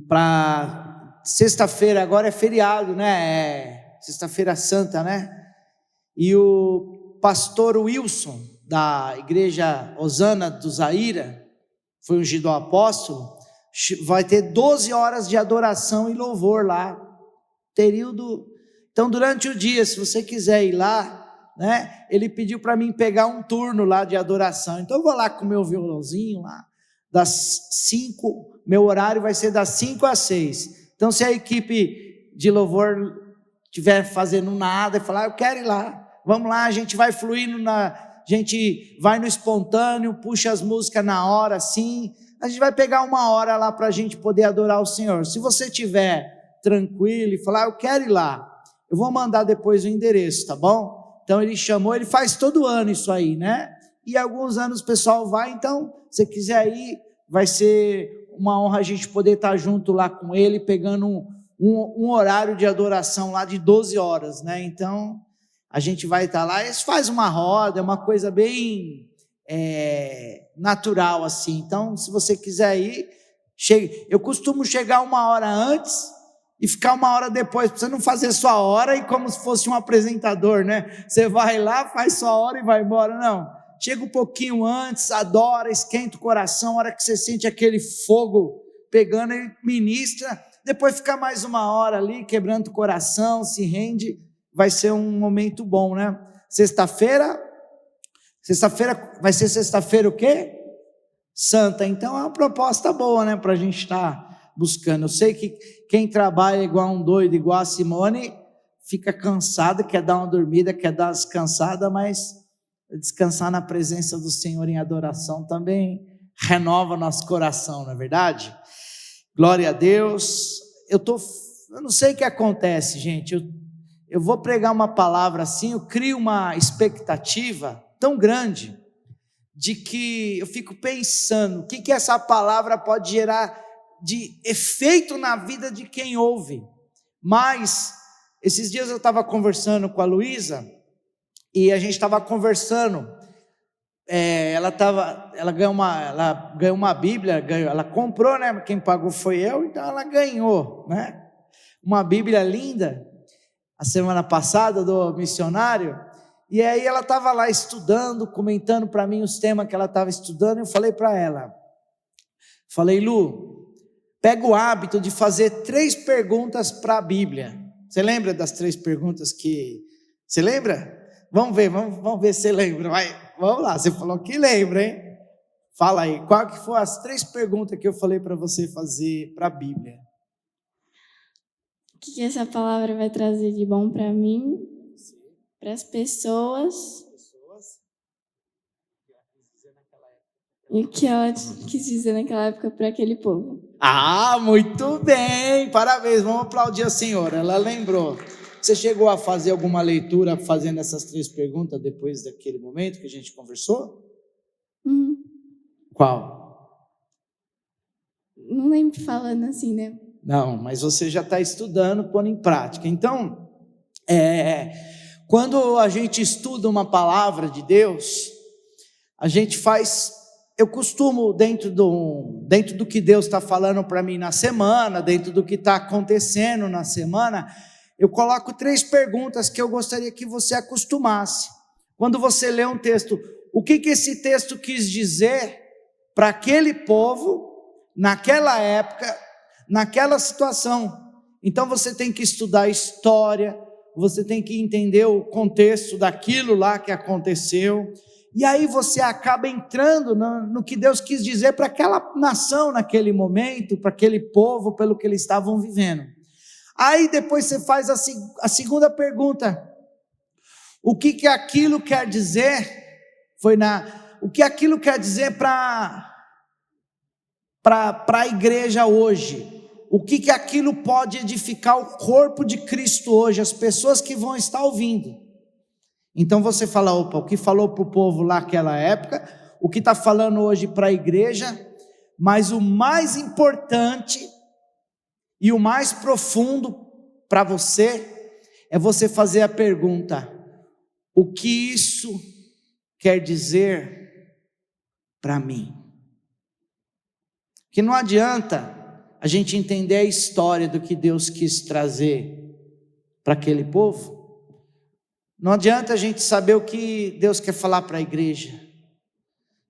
Para sexta-feira, agora é feriado, né? É Sexta-feira Santa, né? E o pastor Wilson, da igreja Osana do Zaira, foi ungido ao apóstolo, vai ter 12 horas de adoração e louvor lá, período. Então, durante o dia, se você quiser ir lá, né? Ele pediu para mim pegar um turno lá de adoração. Então, eu vou lá com o meu violãozinho lá, das 5, meu horário vai ser das 5 às 6. Então, se a equipe de louvor estiver fazendo nada e falar, eu quero ir lá, vamos lá, a gente vai fluindo, a gente vai no espontâneo, puxa as músicas na hora, assim, a gente vai pegar uma hora lá para a gente poder adorar o Senhor. Se você estiver tranquilo e falar, eu quero ir lá, eu vou mandar depois o endereço, tá bom? Então ele chamou, ele faz todo ano isso aí, né? E alguns anos o pessoal vai, então, se quiser ir, vai ser uma honra a gente poder estar junto lá com ele, pegando um horário de adoração lá de 12 horas, né? Então, a gente vai estar lá, eles fazem uma roda, é uma coisa bem natural assim. Então, se você quiser ir, chegue. Eu costumo chegar uma hora antes e ficar uma hora depois, para você não fazer sua hora e como se fosse um apresentador, né? Você vai lá, faz sua hora e vai embora, não. Chega um pouquinho antes, adora, esquenta o coração, a hora que você sente aquele fogo pegando, ele ministra, depois fica mais uma hora ali, quebrando o coração, se rende, vai ser um momento bom, né? Sexta-feira vai ser sexta-feira o quê? Santa, então é uma proposta boa, né, para a gente estar buscando. Eu sei que quem trabalha igual um doido, igual a Simone, fica cansado, quer dar uma dormida, quer dar uma descansada, mas descansar na presença do Senhor em adoração também renova nosso coração, não é verdade? Glória a Deus. Eu não sei o que acontece, gente, eu vou pregar uma palavra assim, eu crio uma expectativa tão grande, de que eu fico pensando, o que essa palavra pode gerar de efeito na vida de quem ouve. Mas, esses dias eu estava conversando com a Luísa, e a gente estava conversando, ela ganhou uma Bíblia, ela comprou, né? Quem pagou foi eu, então ela ganhou, né? Uma Bíblia linda, a semana passada, do missionário, e aí ela estava lá estudando, comentando para mim os temas que ela estava estudando, e eu falei para ela, Lu, pega o hábito de fazer 3 perguntas para a Bíblia. Você lembra das 3 perguntas você lembra? Vamos ver se você lembra, vamos lá, você falou que lembra, hein? Fala aí, qual que foram as 3 perguntas que eu falei para você fazer para a Bíblia? O que essa palavra vai trazer de bom para mim, para as pessoas, e o que ela quis dizer naquela época para aquele povo. Ah, muito bem, parabéns, vamos aplaudir a senhora, ela lembrou. Você chegou a fazer alguma leitura fazendo essas 3 perguntas depois daquele momento que a gente conversou? Qual? Não lembro falando assim, né? Não, mas você já está estudando, pondo em prática. Então, quando a gente estuda uma palavra de Deus, a gente faz, eu costumo, dentro do que Deus está falando para mim na semana, dentro do que está acontecendo na semana, eu coloco 3 perguntas que eu gostaria que você acostumasse. Quando você lê um texto, o que esse texto quis dizer para aquele povo, naquela época, naquela situação? Então você tem que estudar a história, você tem que entender o contexto daquilo lá que aconteceu, e aí você acaba entrando no que Deus quis dizer para aquela nação naquele momento, para aquele povo, pelo que eles estavam vivendo. Aí depois você faz a segunda pergunta, o que aquilo quer dizer, o que aquilo quer dizer para a igreja hoje, o que aquilo pode edificar o corpo de Cristo hoje, as pessoas que vão estar ouvindo. Então você fala, opa, o que falou para o povo lá naquela época, o que está falando hoje para a igreja, mas o mais importante e o mais profundo para você, é você fazer a pergunta, o que isso quer dizer para mim? Que não adianta a gente entender a história do que Deus quis trazer para aquele povo. Não adianta a gente saber o que Deus quer falar para a igreja,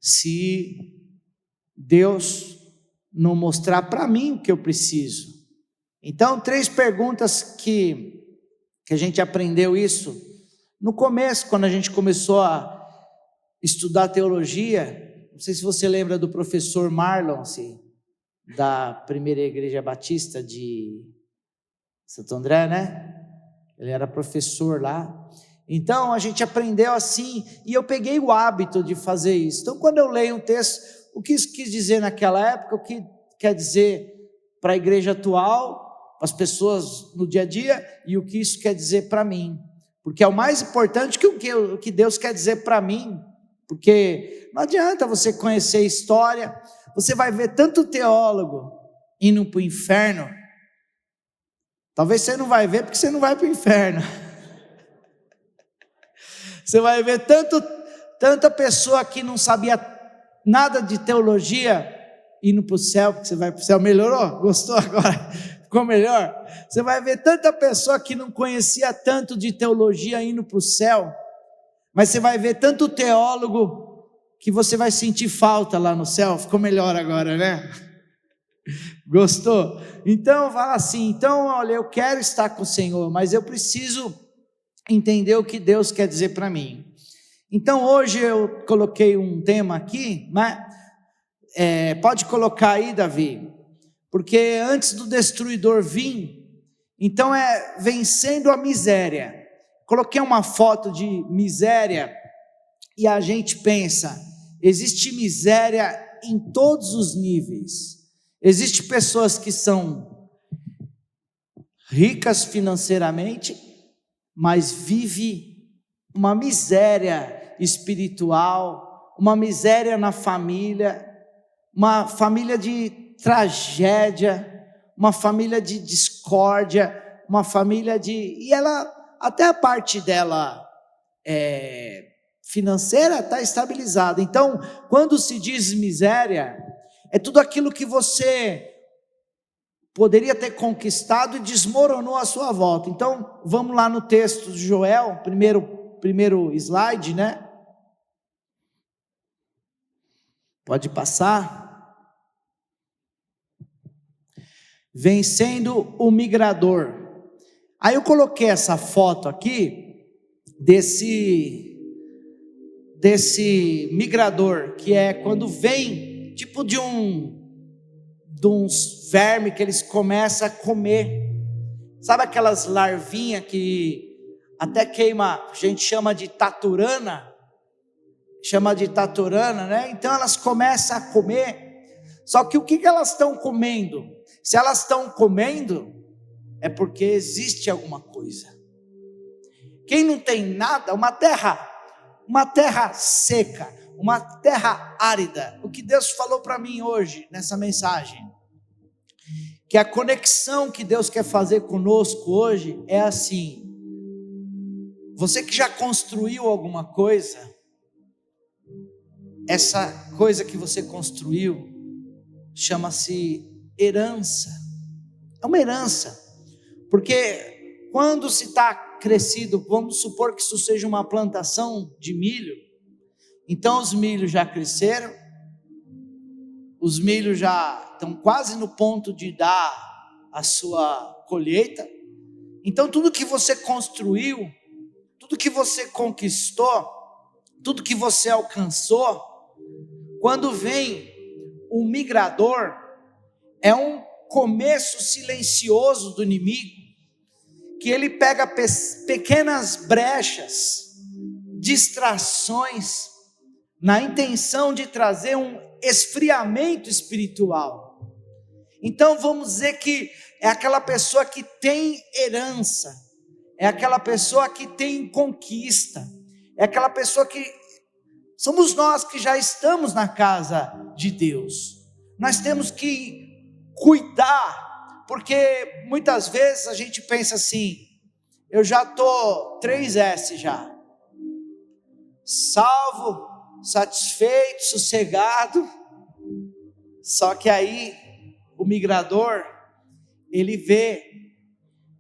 se Deus não mostrar para mim o que eu preciso. Então, 3 perguntas que a gente aprendeu isso no começo, quando a gente começou a estudar teologia. Não sei se você lembra do professor Marlon, da primeira igreja batista de Santo André, né? Ele era professor lá. Então, a gente aprendeu assim, e eu peguei o hábito de fazer isso. Então, quando eu leio um texto, o que isso quis dizer naquela época, o que quer dizer para a igreja atual, para as pessoas no dia a dia, e o que isso quer dizer para mim. Porque é o mais importante que o que Deus quer dizer para mim. Porque não adianta você conhecer a história, você vai ver tanto teólogo indo para o inferno. Talvez você não vai ver porque você não vai para o inferno. Você vai ver tanta pessoa que não sabia nada de teologia indo para o céu, porque você vai para o céu. Melhorou? Gostou agora? Ficou melhor? Você vai ver tanta pessoa que não conhecia tanto de teologia indo para o céu, mas você vai ver tanto teólogo que você vai sentir falta lá no céu. Ficou melhor agora, né? Gostou? Então fala assim, então olha, eu quero estar com o Senhor, mas eu preciso entender o que Deus quer dizer para mim. Então hoje eu coloquei um tema aqui, né? Pode colocar aí, Davi, porque antes do destruidor vir, então vencendo a miséria. Coloquei uma foto de miséria e a gente pensa, existe miséria em todos os níveis. Existem pessoas que são ricas financeiramente, mas vive uma miséria espiritual, uma miséria na família, uma família de tragédia, uma família de discórdia, uma família e ela, até a parte dela financeira está estabilizada. Então, quando se diz miséria, é tudo aquilo que você poderia ter conquistado e desmoronou à sua volta. Então, vamos lá no texto de Joel, primeiro slide, né? Pode passar. Vencendo o migrador. Aí eu coloquei essa foto aqui desse migrador, que é quando vem tipo de uns vermes que eles começam a comer. Sabe aquelas larvinhas que até queima, a gente chama de taturana, né? Então elas começam a comer. Só que o que elas estão comendo? Se elas estão comendo, é porque existe alguma coisa. Quem não tem nada, uma terra seca, uma terra árida. O que Deus falou para mim hoje, nessa mensagem, que a conexão que Deus quer fazer conosco hoje é assim: você que já construiu alguma coisa, essa coisa que você construiu chama-se herança. É uma herança, porque quando se está crescido, vamos supor que isso seja uma plantação de milho, então os milhos já cresceram, os milhos já estão quase no ponto de dar a sua colheita. Então tudo que você construiu, tudo que você conquistou, tudo que você alcançou, quando vem o migrador, é um começo silencioso do inimigo, que ele pega pequenas brechas, distrações, na intenção de trazer um esfriamento espiritual. Então vamos dizer que é aquela pessoa que tem herança, é aquela pessoa que tem conquista, é aquela pessoa que somos nós que já estamos na casa de Deus. Nós temos que cuidar, porque muitas vezes a gente pensa assim: eu já estou 3S já, salvo, satisfeito, sossegado. Só que aí o migrador, ele vê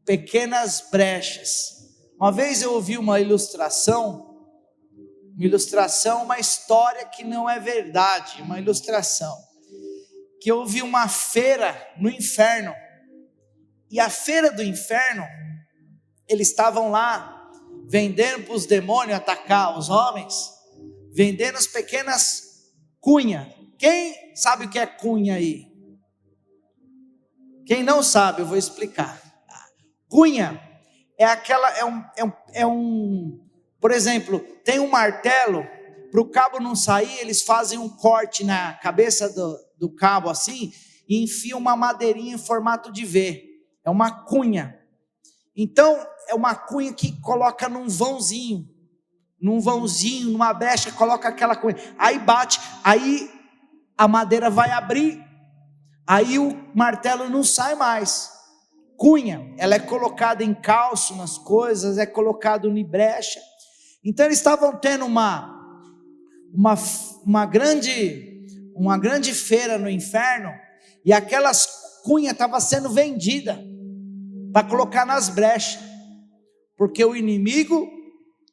pequenas brechas. Uma vez eu ouvi uma ilustração, uma história que não é verdade, uma ilustração, que eu ouvi uma feira no inferno, e a feira do inferno, eles estavam lá, vendendo para os demônios atacar os homens, vendendo as pequenas cunhas. Quem sabe o que é cunha aí? Quem não sabe, eu vou explicar. Cunha é aquela, por exemplo, tem um martelo, para o cabo não sair, eles fazem um corte na cabeça do cabo assim, e enfiam uma madeirinha em formato de V, é uma cunha. Então, é uma cunha que coloca num vãozinho, numa brecha, coloca aquela cunha, aí bate, aí a madeira vai abrir, aí o martelo não sai mais. Cunha, ela é colocada em calço nas coisas, é colocado em brecha. Então eles estavam tendo uma grande feira no inferno, e aquelas cunhas estavam sendo vendidas para colocar nas brechas, porque o inimigo,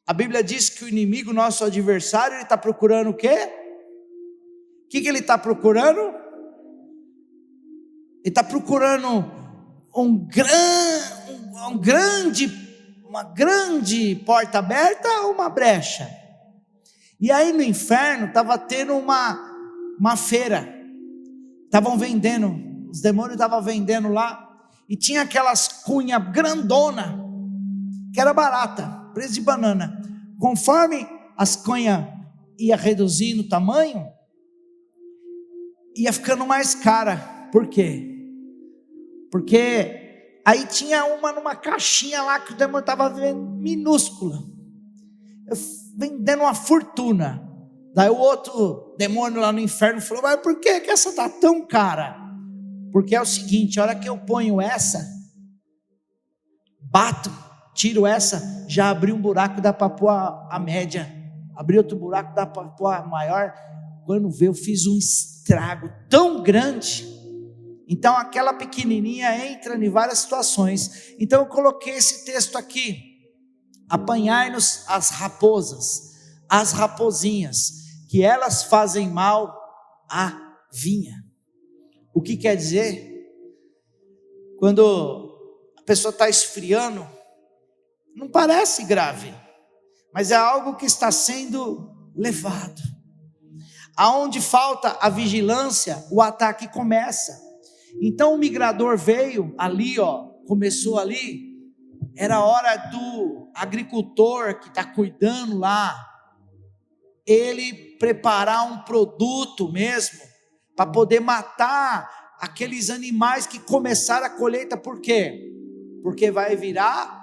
a Bíblia diz que o inimigo, nosso adversário, ele está procurando o quê? O que ele está procurando? Ele está procurando uma grande porta aberta ou uma brecha? E aí no inferno estava tendo uma feira, estavam vendendo, os demônios estavam vendendo lá, e tinha aquelas cunhas grandona, que era barata, preço de banana. Conforme as cunhas ia reduzindo o tamanho, ia ficando mais cara. Por quê? Porque aí tinha uma numa caixinha lá que o demônio estava vendendo, minúscula, vendendo uma fortuna. Daí o outro demônio lá no inferno falou: mas por que essa está tão cara? Porque é o seguinte, a hora que eu ponho essa, bato, tiro essa, já abri um buraco, dá para pôr a média, abri outro buraco, dá para pôr a maior. Quando vê, eu fiz um estrago tão grande. Então aquela pequenininha entra em várias situações. Então eu coloquei esse texto aqui: apanhai-nos as raposas, as rapozinhas, que elas fazem mal à vinha. O que quer dizer? Quando a pessoa está esfriando, não parece grave, mas é algo que está sendo levado. Aonde falta a vigilância, o ataque começa. Então o migrador veio ali, começou ali. Era hora do agricultor que está cuidando lá, ele preparar um produto mesmo, para poder matar aqueles animais que começaram a colheita. Por quê? Porque vai virar,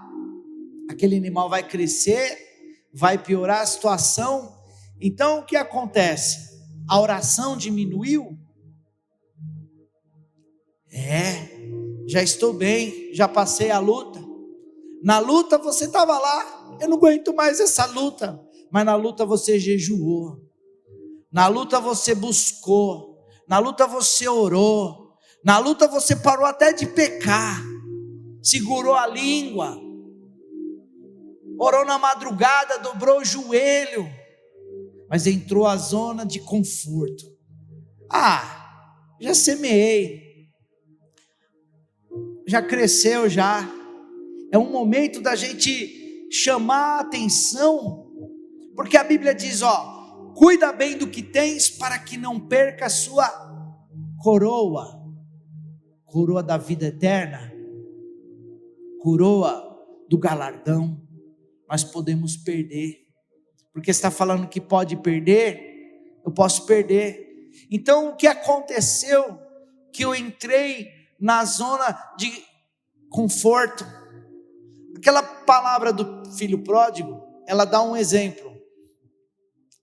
aquele animal vai crescer, vai piorar a situação. Então o que acontece? A oração diminuiu? Já estou bem, já passei a luta. Na luta você estava lá, eu não aguento mais essa luta. Mas na luta você jejuou, na luta você buscou, na luta você orou, na luta você parou até de pecar, segurou a língua, orou na madrugada, dobrou o joelho, mas entrou a zona de conforto. Já semeei, já cresceu já. É um momento da gente chamar a atenção, porque a Bíblia diz, cuida bem do que tens, para que não perca a sua coroa da vida eterna, coroa do galardão. Nós podemos perder, porque está falando que pode perder, eu posso perder. Então o que aconteceu? Que eu entrei na zona de conforto. Aquela palavra do filho pródigo, ela dá um exemplo.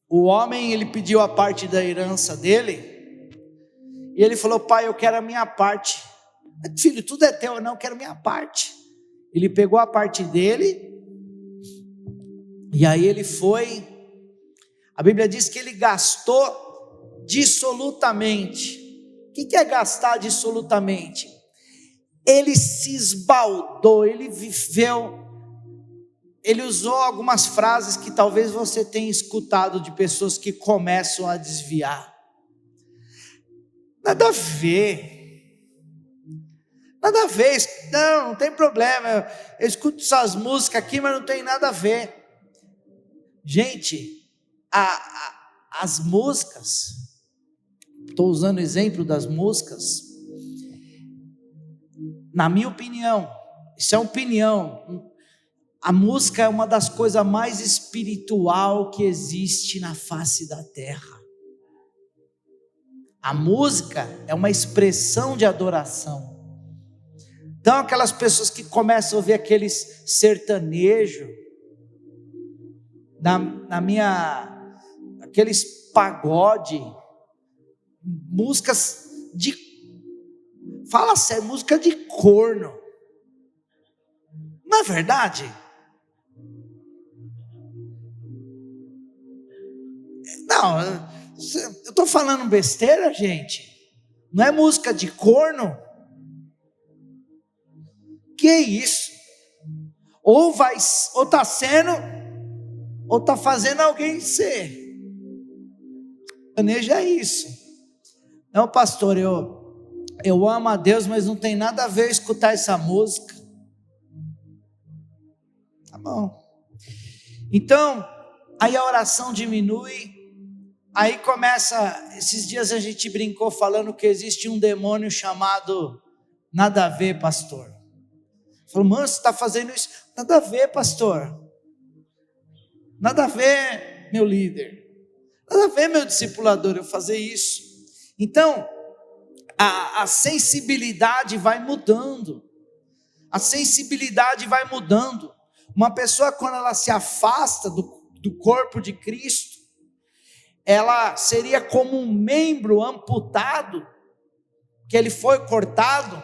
O homem, ele pediu a parte da herança dele, e ele falou: pai, eu quero a minha parte. Filho, tudo é teu. Não, eu quero a minha parte. Ele pegou a parte dele, e aí ele foi, a Bíblia diz que ele gastou dissolutamente que é gastar dissolutamente? Ele se esbaldou, ele viveu, ele usou algumas frases que talvez você tenha escutado de pessoas que começam a desviar. Nada a ver, não tem problema, eu escuto essas músicas aqui, mas não tem nada a ver. Gente, as músicas, estou usando o exemplo das músicas, na minha opinião, isso é opinião, a música é uma das coisas mais espiritual que existe na face da terra. A música é uma expressão de adoração. Então aquelas pessoas que começam a ouvir aqueles sertanejos, aqueles pagode, músicas de, fala sério, música de corno, não é verdade? Não, eu estou falando besteira, gente, não é música de corno? Que isso? Ou está sendo, ou está fazendo alguém ser. Planeja isso. Não, pastor, eu amo a Deus, mas não tem nada a ver escutar essa música. Tá bom. Então, aí a oração diminui, aí começa, esses dias a gente brincou falando que existe um demônio chamado nada a ver, pastor. Falou, mano, você está fazendo isso? Nada a ver, pastor. Nada a ver, meu líder. Nada a ver, meu discipulador, eu fazer isso. Então, a sensibilidade vai mudando. A sensibilidade vai mudando. Uma pessoa, quando ela se afasta do corpo de Cristo, ela seria como um membro amputado, que ele foi cortado,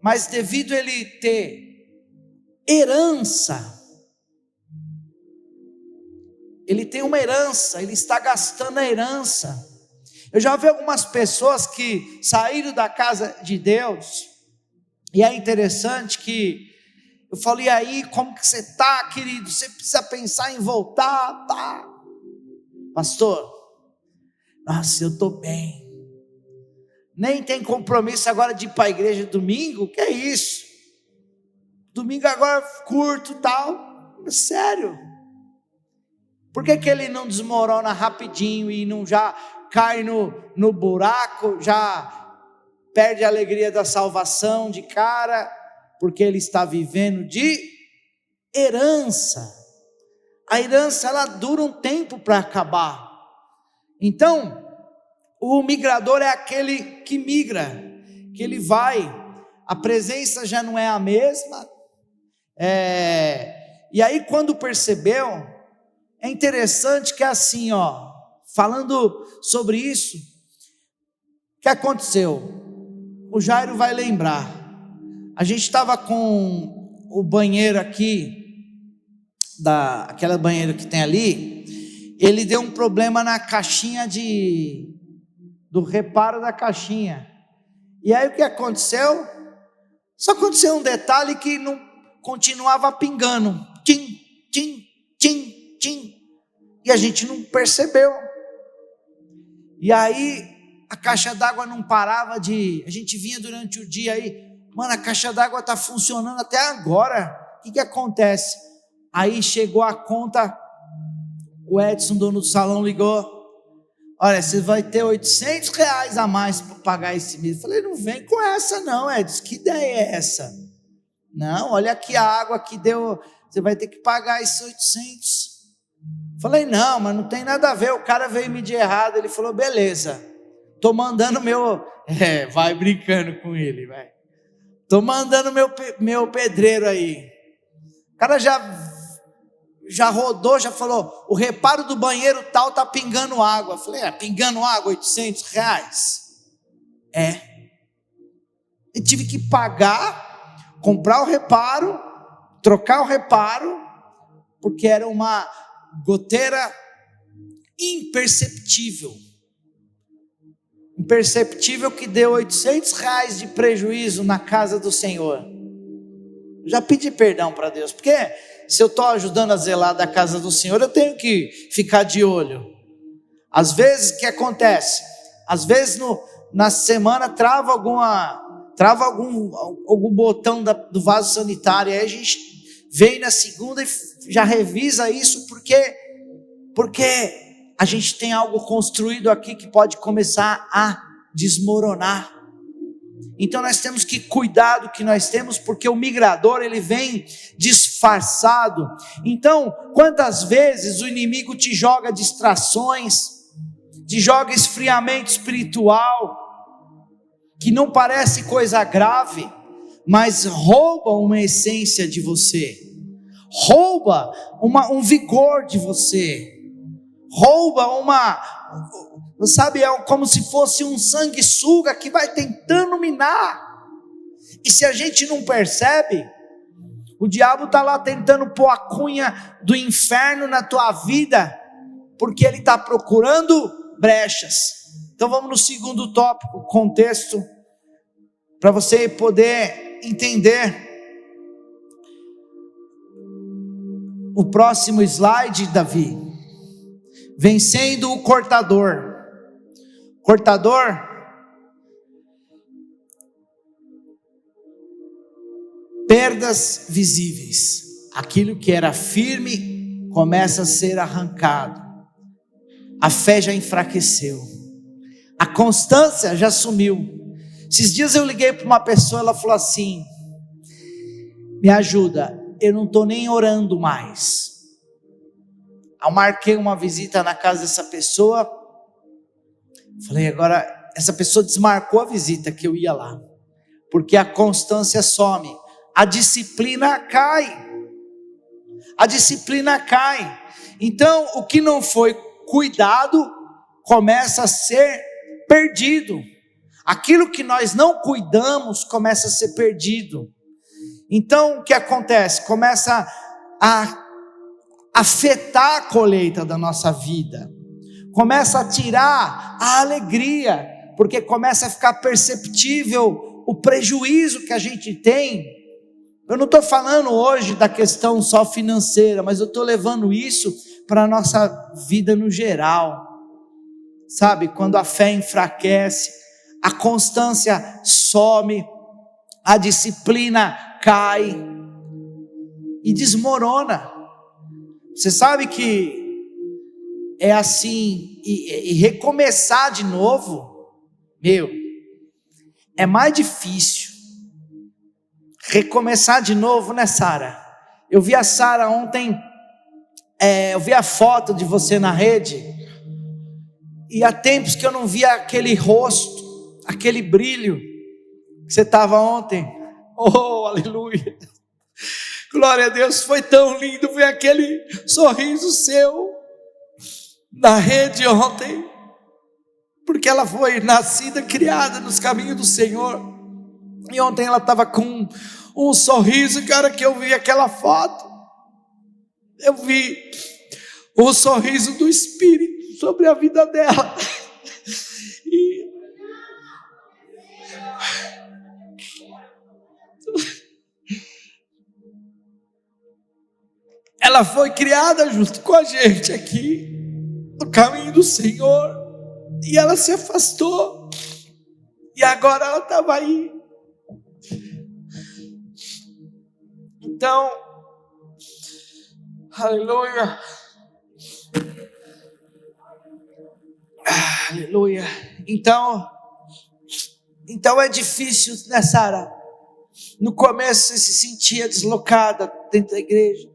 mas devido a ele ter herança, ele tem uma herança, ele está gastando a herança. Eu já vi algumas pessoas que saíram da casa de Deus, e é interessante que eu falo, e aí, como que você está, querido? Você precisa pensar em voltar, tá? Pastor, nossa, eu estou bem. Nem tem compromisso agora de ir para a igreja domingo, que é isso? Domingo agora curto e tal, sério. Por que ele não desmorona rapidinho e não já cai no buraco, já perde a alegria da salvação de cara, porque ele está vivendo de herança. A herança, ela dura um tempo para acabar. Então, o migrador é aquele que migra, que ele vai, a presença já não é a mesma, e aí quando percebeu, é interessante que é assim, falando sobre isso, o que aconteceu? O Jairo vai lembrar, a gente estava com o banheiro aqui, aquela banheiro que tem ali, ele deu um problema na caixinha do reparo da caixinha, e aí o que aconteceu? Só aconteceu um detalhe que não continuava pingando, tim, tim, tim, tim, e a gente não percebeu, e aí a caixa d'água não parava a gente vinha durante o dia aí, mano, a caixa d'água está funcionando até agora, o que acontece? Aí chegou a conta, o Edson, dono do salão, ligou, olha, você vai ter R$800 a mais para pagar esse mês. Eu falei, não vem com essa não, Edson, que ideia é essa? Não, olha aqui a água que deu, você vai ter que pagar esses 800. Falei, não, mas não tem nada a ver, o cara veio medir errado, ele falou, beleza, estou mandando vai brincando com ele, vai. Estou mandando meu pedreiro aí. O cara já rodou, já falou, o reparo do banheiro tal está pingando água. Eu falei, pingando água, R$800? Eu tive que pagar, comprar o reparo, trocar o reparo, porque era uma goteira imperceptível. imperceptível que deu R$ 800 de prejuízo na casa do Senhor. Já pedi perdão para Deus, porque se eu estou ajudando a zelar da casa do Senhor, eu tenho que ficar de olho. Às vezes o que acontece? Às vezes na semana trava algum botão do vaso sanitário, aí a gente vem na segunda e já revisa isso, porque a gente tem algo construído aqui que pode começar a desmoronar. Então nós temos que cuidar do que nós temos, porque o migrador ele vem disfarçado. Então quantas vezes o inimigo te joga distrações, te joga esfriamento espiritual, que não parece coisa grave, mas rouba uma essência de você, rouba um vigor de você, rouba sabe, é como se fosse um sanguessuga que vai tentando minar, e se a gente não percebe, o diabo está lá tentando pôr a cunha do inferno na tua vida, porque ele está procurando brechas. Então vamos no segundo tópico, contexto, para você poder entender. O próximo slide, Davi. Vencendo o cortador. Cortador, perdas visíveis. Aquilo que era firme começa a ser arrancado. A fé já enfraqueceu. A constância já sumiu. Esses dias eu liguei para uma pessoa, ela falou assim: me ajuda, eu não estou nem orando mais. Eu marquei uma visita na casa dessa pessoa. Falei, agora essa pessoa desmarcou a visita que eu ia lá, porque a constância some, a disciplina cai. A disciplina cai. Então o que não foi cuidado começa a ser perdido. Aquilo que nós não cuidamos começa a ser perdido. Então o que acontece? Começa a afetar a colheita da nossa vida, começa a tirar a alegria, porque começa a ficar perceptível o prejuízo que a gente tem. Eu não estou falando hoje da questão só financeira, mas eu estou levando isso para a nossa vida no geral, sabe? Quando a fé enfraquece, a constância some, a disciplina cai e desmorona. Você sabe que é assim, e recomeçar de novo, é mais difícil. Recomeçar de novo, né, Sara? Eu vi a Sara ontem, eu vi a foto de você na rede, e há tempos que eu não via aquele rosto, aquele brilho que você estava ontem. Oh, aleluia! Glória a Deus, foi tão lindo ver aquele sorriso seu na rede ontem, porque ela foi nascida, criada nos caminhos do Senhor, e ontem ela estava com um sorriso. Cara, que eu vi aquela foto, eu vi o sorriso do Espírito sobre a vida dela, e ela foi criada junto com a gente aqui, no caminho do Senhor, e ela se afastou, e agora ela estava aí. Então, aleluia, aleluia. Então é difícil, né, Sara? No começo você se sentia deslocada dentro da igreja,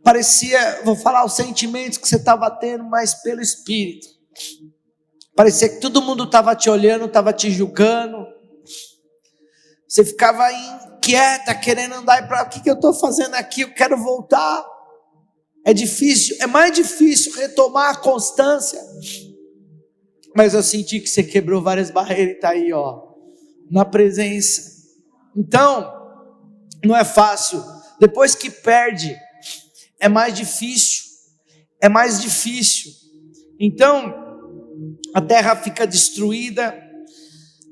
parecia, vou falar os sentimentos que você estava tendo, mas pelo Espírito, parecia que todo mundo estava te olhando, estava te julgando, você ficava inquieta, querendo andar para o que eu estou fazendo aqui, eu quero voltar. É difícil, é mais difícil retomar a constância, mas eu senti que você quebrou várias barreiras e está aí, na presença. Então, não é fácil, depois que perde, é mais difícil, Então, a terra fica destruída,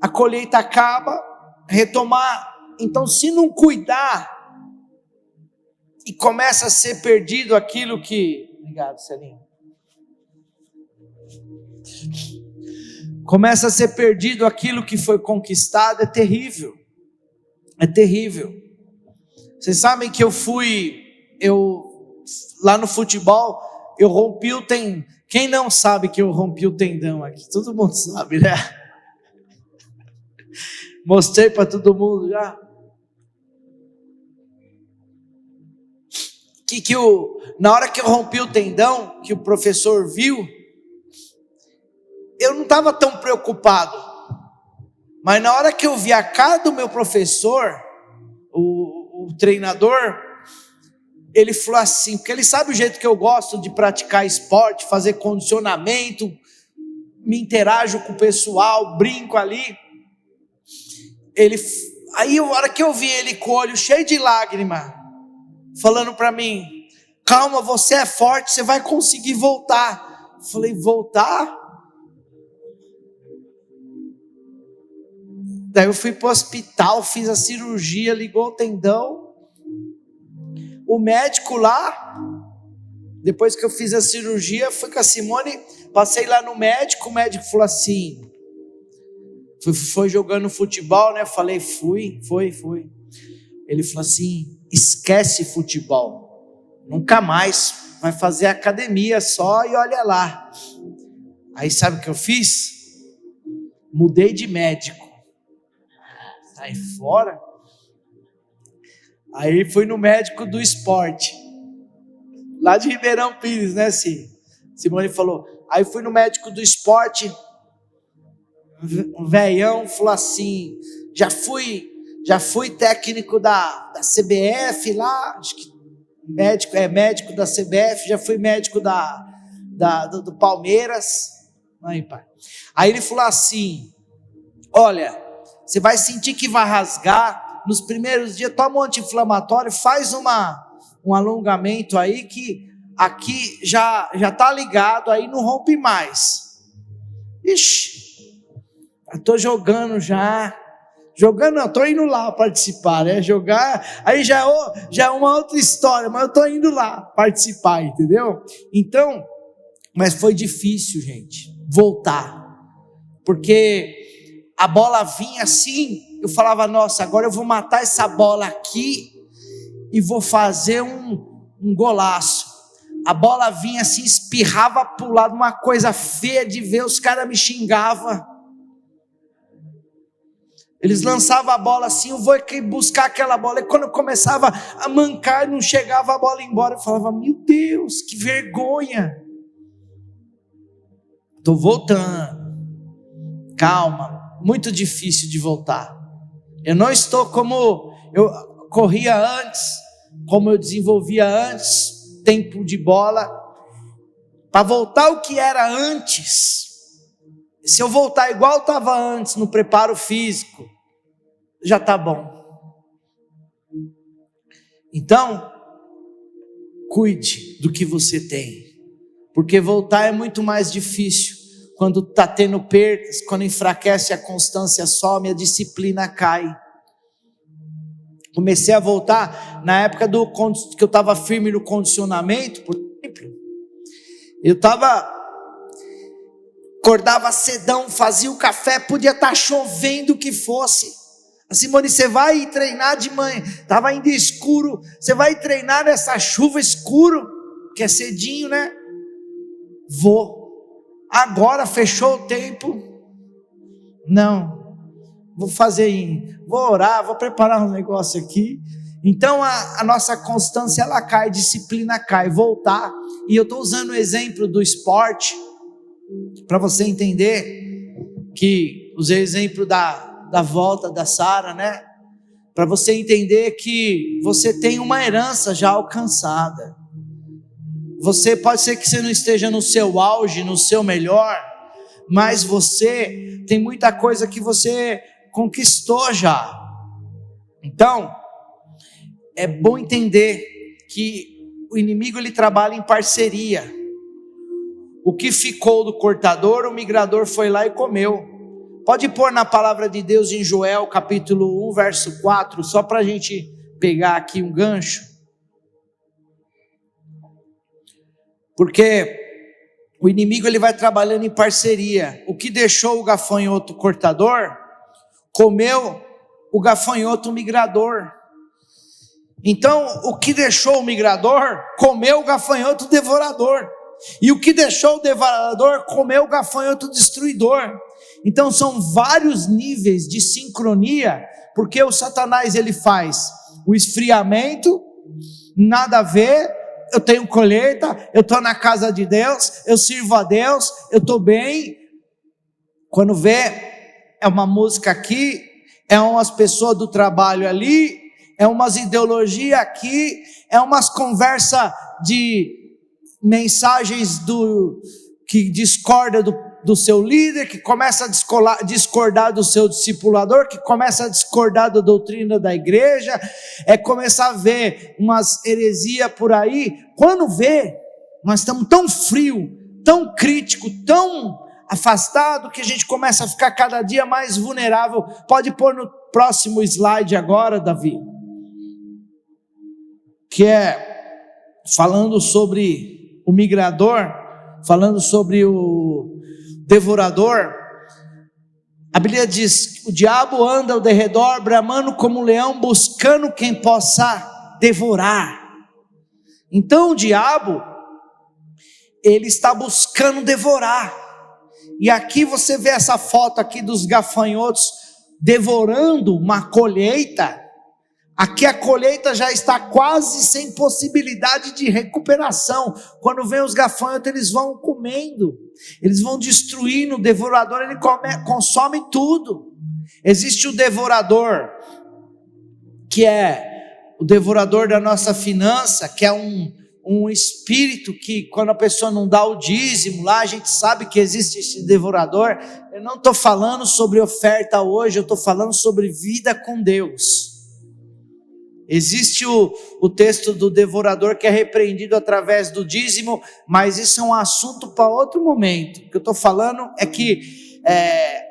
a colheita acaba, retomar. Então, se não cuidar, e começa a ser perdido aquilo que... Obrigado, Celinho. Começa a ser perdido aquilo que foi conquistado, é terrível. É terrível. Vocês sabem que lá no futebol, eu rompi o tendão. Quem não sabe que eu rompi o tendão aqui? Todo mundo sabe, né? Mostrei para todo mundo já. Na hora que eu rompi o tendão, que o professor viu, eu não estava tão preocupado. Mas na hora que eu vi a cara do meu professor, o treinador, ele falou assim, porque ele sabe o jeito que eu gosto de praticar esporte, fazer condicionamento, me interajo com o pessoal, brinco ali. Aí a hora que eu vi ele com o olho cheio de lágrima, falando para mim, calma, você é forte, você vai conseguir voltar. Eu falei, voltar? Daí eu fui para o hospital, fiz a cirurgia, ligou o tendão. O médico lá, depois que eu fiz a cirurgia, fui com a Simone, passei lá no médico, o médico falou assim, foi jogando futebol, né? Eu falei, fui. Ele falou assim, esquece futebol, nunca mais, vai fazer academia só e olha lá. Aí sabe o que eu fiz? Mudei de médico. Sai fora. Aí fui no médico do esporte, lá de Ribeirão Pires, né, Simone falou. Aí fui no médico do esporte, um velhão, falou assim, já fui técnico da CBF lá, acho que médico da CBF, já fui médico do Palmeiras. Aí, pai. Aí ele falou assim, olha, você vai sentir que vai rasgar, nos primeiros dias, toma um anti-inflamatório, faz um alongamento aí, que aqui já tá ligado, aí não rompe mais. Ixi, eu tô jogando já. Jogando não, tô indo lá participar, né? Jogar, aí já é uma outra história, mas eu tô indo lá participar, entendeu? Então, mas foi difícil, gente, voltar. Porque a bola vinha assim, eu falava, nossa, agora eu vou matar essa bola aqui e vou fazer um golaço. A bola vinha assim, espirrava para o lado, uma coisa feia de ver, os caras me xingavam. Eles lançavam a bola assim, eu vou buscar aquela bola. E quando eu começava a mancar, não chegava a bola embora, eu falava, meu Deus, que vergonha. Estou voltando. Calma, muito difícil de voltar. Eu não estou como eu corria antes, como eu desenvolvia antes, tempo de bola. Para voltar o que era antes, se eu voltar igual estava antes, no preparo físico, já está bom. Então, cuide do que você tem, porque voltar é muito mais difícil. Quando está tendo perdas, quando enfraquece, a constância some, a disciplina cai. Comecei a voltar na época que eu estava firme no condicionamento, por exemplo. Eu acordava cedão, fazia o café, podia estar chovendo o que fosse. A Simone, você vai treinar de manhã, estava ainda escuro, você vai treinar nessa chuva escuro, que é cedinho, né? Vou. Agora fechou o tempo, não, vou orar, vou preparar um negócio aqui. Então a nossa constância ela cai, disciplina cai, voltar. E eu estou usando o exemplo do esporte, para você entender, que usei o exemplo da volta da Sara, né? Para você entender que você tem uma herança já alcançada. Pode ser que você não esteja no seu auge, no seu melhor, mas você tem muita coisa que você conquistou já. Então, é bom entender que o inimigo ele trabalha em parceria. o que ficou do cortador, o migrador foi lá e comeu. Pode pôr na palavra de Deus em Joel capítulo 1, verso 4, só para a gente pegar aqui um gancho. Porque o inimigo ele vai trabalhando em parceria. O que deixou o gafanhoto cortador, comeu o gafanhoto migrador. Então, o que deixou o migrador, comeu o gafanhoto devorador. E o que deixou o devorador, comeu o gafanhoto destruidor. Então, são vários níveis de sincronia, porque o Satanás ele faz o esfriamento, nada a ver, eu tenho colheita, eu estou na casa de Deus, eu sirvo a Deus, eu estou bem. Quando vê, é uma música aqui, é umas pessoas do trabalho ali, é umas ideologias aqui, é umas conversas de mensagens que discorda do seu líder, que começa a discordar do seu discipulador, que começa a discordar da doutrina da igreja, começar a ver umas heresias por aí. Quando vê, nós estamos tão frio, tão crítico, tão afastado, que a gente começa a ficar cada dia mais vulnerável. Pode pôr no próximo slide agora, Davi, que é falando sobre o migrador, falando sobre o devorador. A Bíblia diz: o diabo anda ao derredor, bramando como um leão, buscando quem possa devorar. Então o diabo, ele está buscando devorar. E aqui você vê essa foto aqui dos gafanhotos devorando uma colheita. Aqui a colheita já está quase sem possibilidade de recuperação. Quando vem os gafanhotos, eles vão comendo, eles vão destruindo. O devorador, ele consome tudo. Existe o devorador, que é o devorador da nossa finança, que é um espírito que, quando a pessoa não dá o dízimo lá, a gente sabe que existe esse devorador. Eu não estou falando sobre oferta hoje, eu estou falando sobre vida com Deus. Existe o texto do devorador que é repreendido através do dízimo, mas isso é um assunto para outro momento. O que eu estou falando é que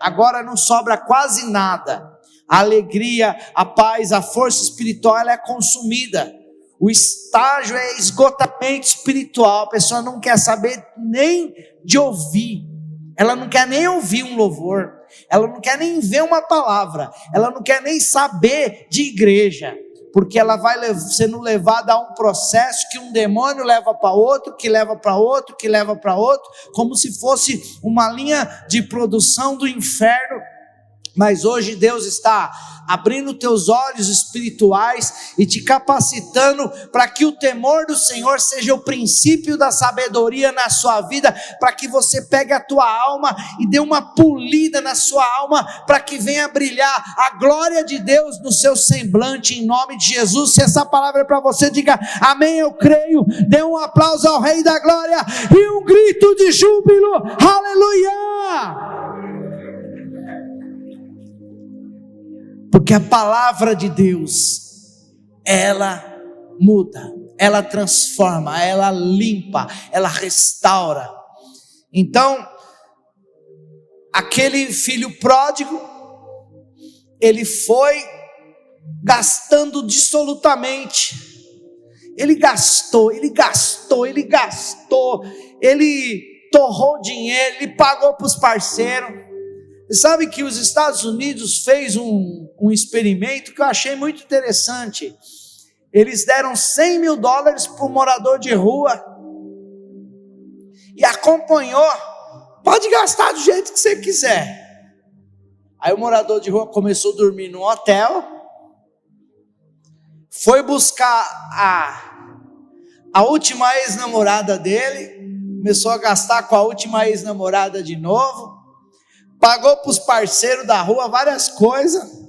agora não sobra quase nada. A alegria, a paz, a força espiritual, ela é consumida. O estágio é esgotamento espiritual. A pessoa não quer saber nem de ouvir, ela não quer nem ouvir um louvor, ela não quer nem ver uma palavra, ela não quer nem saber de igreja, porque ela vai sendo levada a um processo que um demônio leva para outro, que leva para outro, que leva para outro, como se fosse uma linha de produção do inferno. Mas hoje Deus está abrindo teus olhos espirituais e te capacitando para que o temor do Senhor seja o princípio da sabedoria na sua vida, para que você pegue a tua alma e dê uma polida na sua alma, para que venha brilhar a glória de Deus no seu semblante, em nome de Jesus. Se essa palavra é para você, diga amém, eu creio. Dê um aplauso ao Rei da Glória e um grito de júbilo, aleluia! Porque a palavra de Deus, ela muda, ela transforma, ela limpa, ela restaura. Então, aquele filho pródigo, ele foi gastando dissolutamente. Ele gastou, ele torrou dinheiro, ele pagou para os parceiros. Você sabe que os Estados Unidos fez um experimento que eu achei muito interessante. Eles deram $100 mil para o morador de rua e acompanhou. Pode gastar do jeito que você quiser. Aí o morador de rua começou a dormir no hotel, foi buscar a última ex-namorada dele, começou a gastar com a última ex-namorada de novo, pagou para os parceiros da rua várias coisas.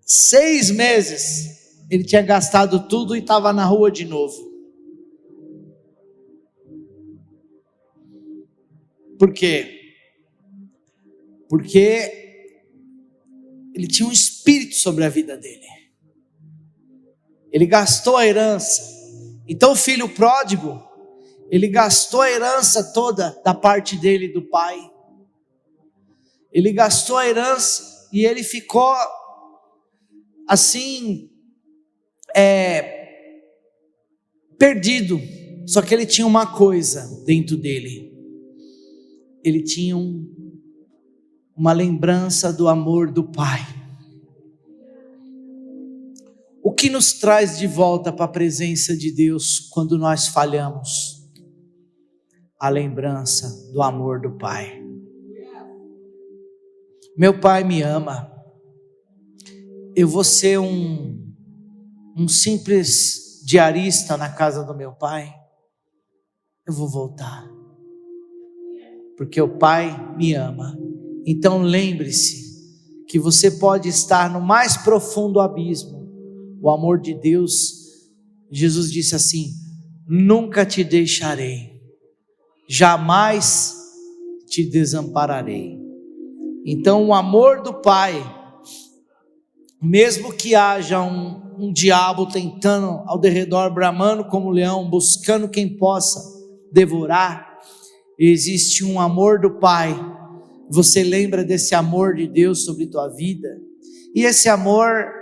6 meses ele tinha gastado tudo e estava na rua de novo. Por quê? Porque ele tinha um espírito sobre a vida dele. Ele gastou a herança. Então o filho pródigo, Ele gastou a herança toda da parte dele, do pai. Ele gastou a herança e ele ficou assim, perdido. Só que ele tinha uma coisa dentro dele. Ele tinha uma lembrança do amor do pai. O que nos traz de volta para a presença de Deus quando nós falhamos? A lembrança do amor do pai. Meu pai me ama. Eu vou ser um simples diarista na casa do meu pai. Eu vou voltar. Porque o pai me ama. Então lembre-se que você pode estar no mais profundo abismo. O amor de Deus, Jesus disse assim: nunca te deixarei, jamais te desampararei. Então o amor do pai, mesmo que haja um diabo tentando ao derredor, bramando como leão, buscando quem possa devorar, existe um amor do pai. Você lembra desse amor de Deus sobre tua vida, e esse amor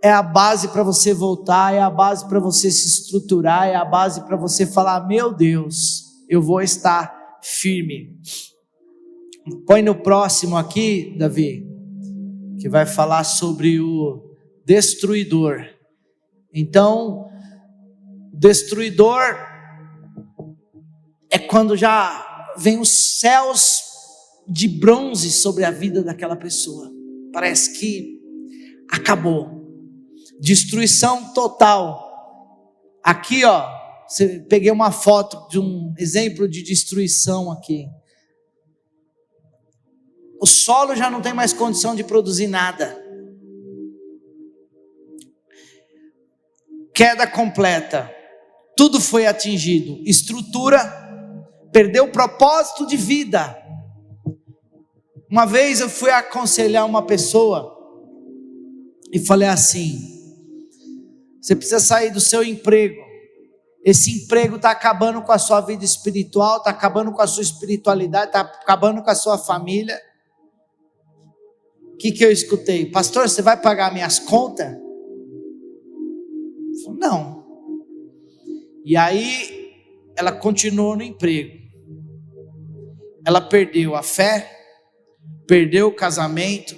é a base para você voltar, é a base para você se estruturar, é a base para você falar: meu Deus, eu vou estar firme. Põe no próximo aqui, Davi, que vai falar sobre o destruidor. Então, o destruidor é quando já vem os céus de bronze sobre a vida daquela pessoa. Parece que acabou. Destruição total. Aqui, ó, peguei uma foto de um exemplo de destruição aqui. O solo já não tem mais condição de produzir nada. Queda completa. Tudo foi atingido. Estrutura, perdeu o propósito de vida. Uma vez eu fui aconselhar uma pessoa e falei assim: você precisa sair do seu emprego. Esse emprego está acabando com a sua vida espiritual, está acabando com a sua espiritualidade, está acabando com a sua família. O que eu escutei? Pastor, você vai pagar minhas contas? Eu falei: não. E aí ela continuou no emprego. Ela perdeu a fé, perdeu o casamento,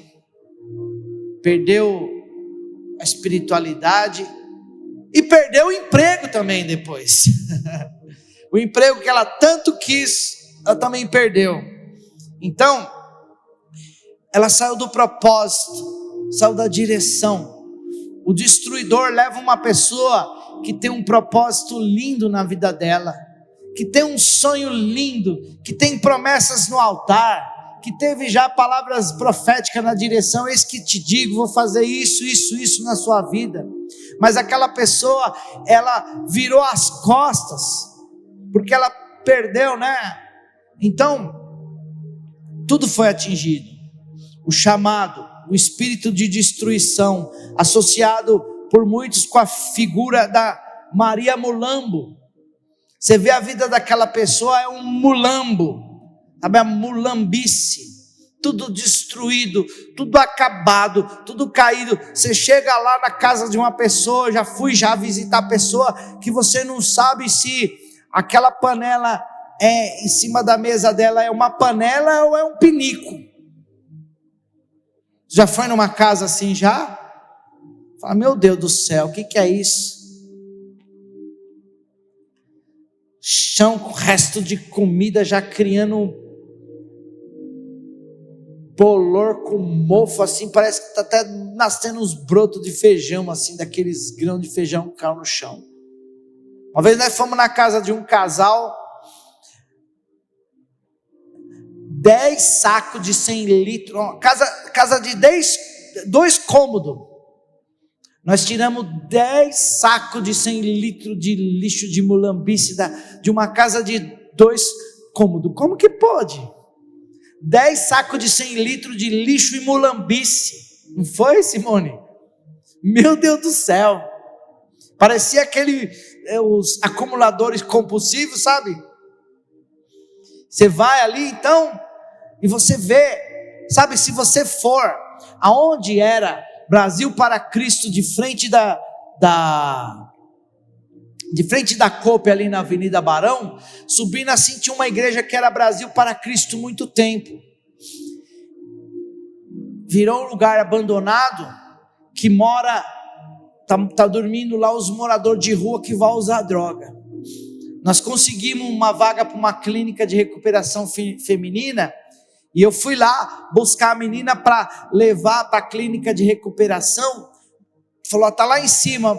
perdeu a espiritualidade e perdeu o emprego também depois. O emprego que ela tanto quis, ela também perdeu. Então, ela saiu do propósito, saiu da direção. O destruidor leva uma pessoa que tem um propósito lindo na vida dela, que tem um sonho lindo, que tem promessas no altar, que teve já palavras proféticas na direção: eis que te digo, vou fazer isso, isso, isso na sua vida. Mas aquela pessoa, ela virou as costas, porque ela perdeu, né? Então, tudo foi atingido. O chamado, o espírito de destruição, associado por muitos com a figura da Maria Mulambo. Você vê a vida daquela pessoa, é um mulambo, sabe, a mulambice, tudo destruído, tudo acabado, tudo caído. Você chega lá na casa de uma pessoa, já fui visitar a pessoa, que você não sabe se aquela panela em cima da mesa dela é uma panela ou é um pinico. Já foi numa casa assim já? Fala: meu Deus do céu, o que é isso? Chão com resto de comida, já criando bolor com mofo, assim, parece que está até nascendo uns brotos de feijão, assim, daqueles grãos de feijão que caem no chão. Uma vez nós fomos na casa de um casal, 10 sacos de 100 litros, casa de 2 cômodos. Nós tiramos 10 sacos de 100 litros de lixo de mulambice de uma casa de 2 cômodos. Como que pode? 10 sacos de 100 litros de lixo e mulambice. Não foi, Simone? Meu Deus do céu. Parecia os acumuladores compulsivos, sabe? Você vai ali então e você vê, sabe, se você for aonde era Brasil para Cristo, de frente da Cope ali na Avenida Barão, subindo assim tinha uma igreja que era Brasil para Cristo muito tempo. Virou um lugar abandonado que tá dormindo lá os moradores de rua que vão usar droga. Nós conseguimos uma vaga para uma clínica de recuperação feminina, e eu fui lá buscar a menina para levar para a clínica de recuperação. Falou, tá lá em cima,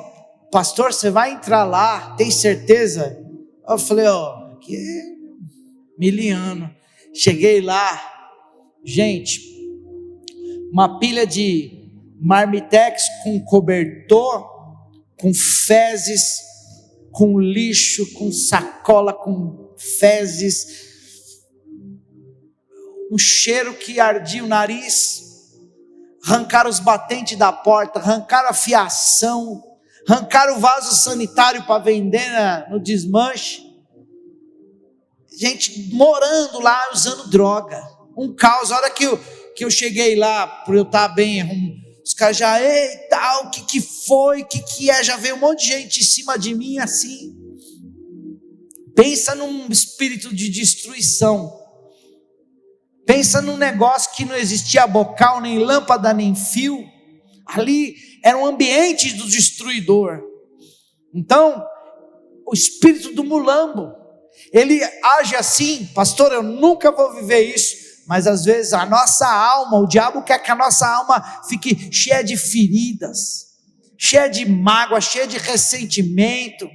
pastor, você vai entrar lá, tem certeza? Eu falei, que é miliano. Cheguei lá, gente, uma pilha de marmitex com cobertor, com fezes, com lixo, com sacola, com fezes, um cheiro que ardia o nariz. Arrancaram os batentes da porta, arrancaram a fiação, arrancaram o vaso sanitário para vender no desmanche. Gente morando lá, usando droga, um caos. A hora que eu cheguei lá, por eu estar bem, os caras já, eita, o que foi, o que é, já veio um monte de gente em cima de mim assim. Pensa num espírito de destruição, pensa num negócio que não existia bocal, nem lâmpada, nem fio. Ali era um ambiente do destruidor. Então, o espírito do mulambo, ele age assim. Pastor, eu nunca vou viver isso, mas às vezes a nossa alma, o diabo quer que a nossa alma fique cheia de feridas, cheia de mágoa, cheia de ressentimento,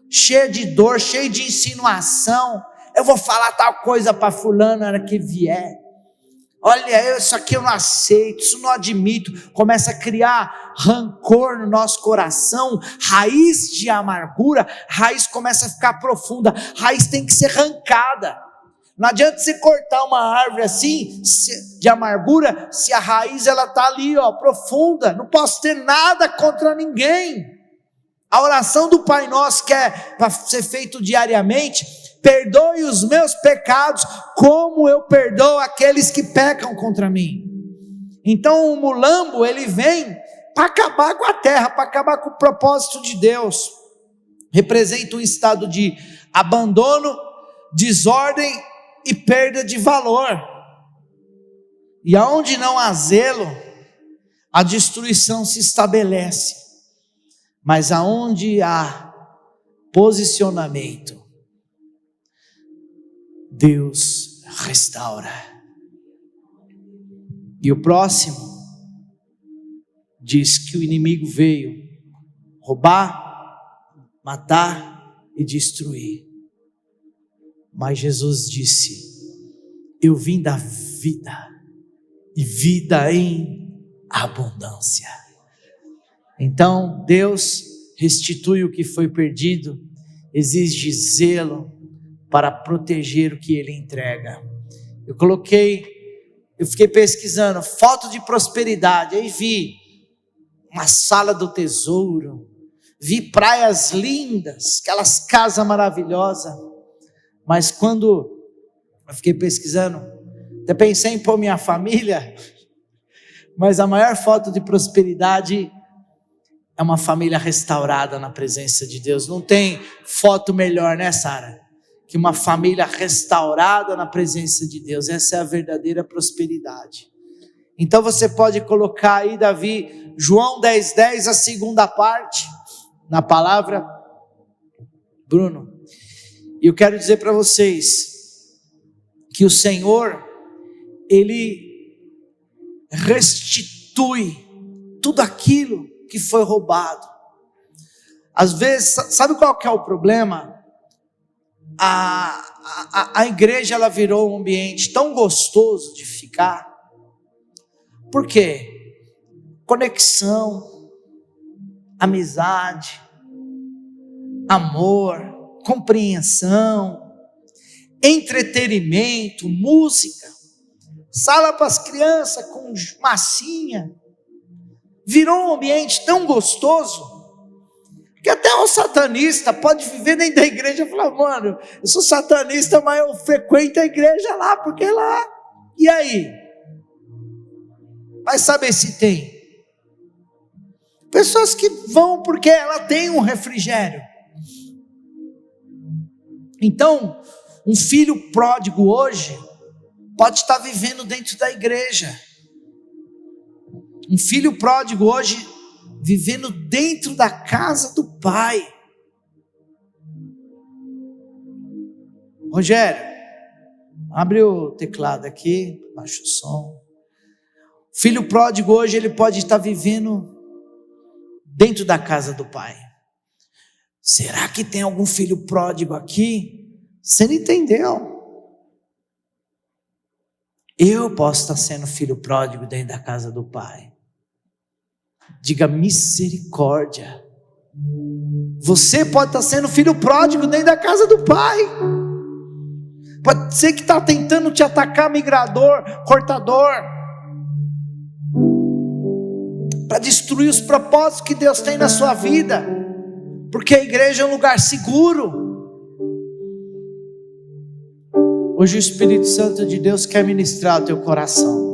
cheia de dor, cheia de insinuação. Eu vou falar tal coisa para fulano na hora que vier. Olha, isso aqui eu não aceito, isso não admito. Começa a criar rancor no nosso coração, raiz de amargura, raiz começa a ficar profunda, raiz tem que ser arrancada. Não adianta você cortar uma árvore assim, de amargura, se a raiz ela está ali, profunda. Não posso ter nada contra ninguém. A oração do Pai Nosso, que é para ser feito diariamente: perdoe os meus pecados, como eu perdoo aqueles que pecam contra mim. Então o mulambo, ele vem para acabar com a terra, para acabar com o propósito de Deus. Representa um estado de abandono, desordem e perda de valor. E aonde não há zelo, a destruição se estabelece. Mas aonde há posicionamento, Deus restaura. E o próximo diz que o inimigo veio roubar, matar e destruir. Mas Jesus disse: eu vim dar vida, e vida em abundância. Então Deus restitui o que foi perdido, exige zelo para proteger o que Ele entrega. Eu fiquei pesquisando foto de prosperidade, aí vi uma sala do tesouro, vi praias lindas, aquelas casas maravilhosas. Mas quando eu fiquei pesquisando, até pensei em pôr minha família, mas a maior foto de prosperidade é uma família restaurada na presença de Deus. Não tem foto melhor, né, Sara? Que uma família restaurada na presença de Deus. Essa é a verdadeira prosperidade. Então você pode colocar aí, Davi, João 10:10, a segunda parte, na palavra. Bruno, e eu quero dizer para vocês que o Senhor, Ele restitui tudo aquilo que foi roubado. Às vezes, sabe qual que é o problema? A igreja, ela virou um ambiente tão gostoso de ficar. Por quê? Conexão, amizade, amor, compreensão, entretenimento, música, sala para as crianças com massinha. Virou um ambiente tão gostoso, satanista, pode viver dentro da igreja e falar, mano, eu sou satanista, mas eu frequento a igreja lá, porque é lá. E aí? Vai saber se tem. Pessoas que vão porque ela tem um refrigério. Então, um filho pródigo hoje pode estar vivendo dentro da igreja. Um filho pródigo hoje vivendo dentro da casa do pai. Rogério, abre o teclado aqui, baixa o som. Filho pródigo hoje ele pode estar vivendo dentro da casa do pai. Será que tem algum filho pródigo aqui? Você não entendeu. Eu posso estar sendo filho pródigo dentro da casa do pai. Diga misericórdia. Você pode estar sendo filho pródigo dentro da casa do pai. Pode ser que está tentando te atacar migrador, cortador, para destruir os propósitos que Deus tem na sua vida, porque a igreja é um lugar seguro. Hoje o Espírito Santo de Deus quer ministrar o teu coração.